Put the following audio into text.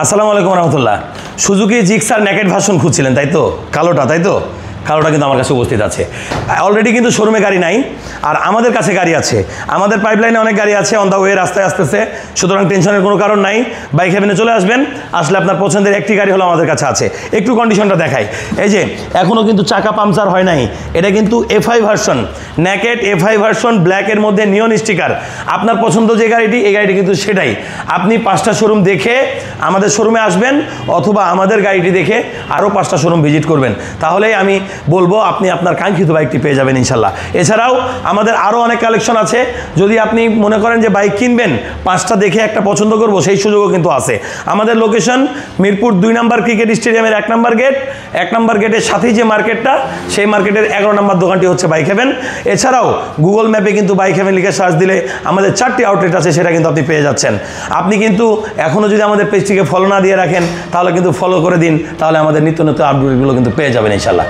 আসসালামু আলাইকুম রহমতুল্লাহ। Suzuki Gixxer naked version খুঁজছিলেন তাই তো? কালোটা তাই তো? কালোটা কিন্তু আমার কাছে উপস্থিত আছে। অলরেডি কিন্তু শোরুমে গাড়ি নাই, আর আমাদের কাছে গাড়ি আছে। আমাদের পাইপলাইনে অনেক গাড়ি আছে, অন দ্য ওয়ে রাস্তায় আসতেছে। সুতরাং টেনশনের কোনো কারণ নাই। বাইক হেভেনে চলে আসবেন, আসলে আপনার পছন্দের একটি গাড়ি হলো আমাদের কাছে আছে। একটু কন্ডিশনটা দেখাই। এই যে এখনও কিন্তু চাকা পাংচার হয় নাই। এটা কিন্তু FI version, naked FI version, ব্ল্যাকের মধ্যে নিয়ন স্টিকার। আপনার পছন্দ যে গাড়িটি, এই গাড়িটি কিন্তু সেটাই। আপনি 5টা শোরুম দেখে আমাদের শোরুমে আসবেন, অথবা আমাদের গাড়িটি দেখে আরও 5টা শোরুম ভিজিট করবেন। তাহলেই আমি বলবো আপনি আপনার কাঙ্ক্ষিত বাইকটি পেয়ে যাবেন ইনশাল্লাহ। এছাড়াও আমাদের আরও অনেক কালেকশন আছে। যদি আপনি মনে করেন যে বাইক কিনবেন, 5টা দেখে একটা পছন্দ করব, সেই সুযোগও কিন্তু আছে। আমাদের লোকেশন মিরপুর 2 নম্বর ক্রিকেট স্টেডিয়ামের 1 নম্বর গেট। 1 নম্বর গেটের সাথেই যে মার্কেটটা, সেই মার্কেটের 11 নম্বর দোকানটি হচ্ছে বাইক হেভেন। এছাড়াও গুগল ম্যাপে কিন্তু বাইক হেভেন লিখে সার্চ দিলে আমাদের 4টি আউটলেট আছে, সেটা কিন্তু আপনি পেয়ে যাচ্ছেন। আপনি কিন্তু এখনও যদি আমাদের পেজটিকে ফলো না দিয়ে রাখেন, তাহলে কিন্তু ফলো করে দিন, তাহলে আমাদের নিত্য নতুন আপডেটগুলো কিন্তু পেয়ে যাবেন ইনশাল্লাহ।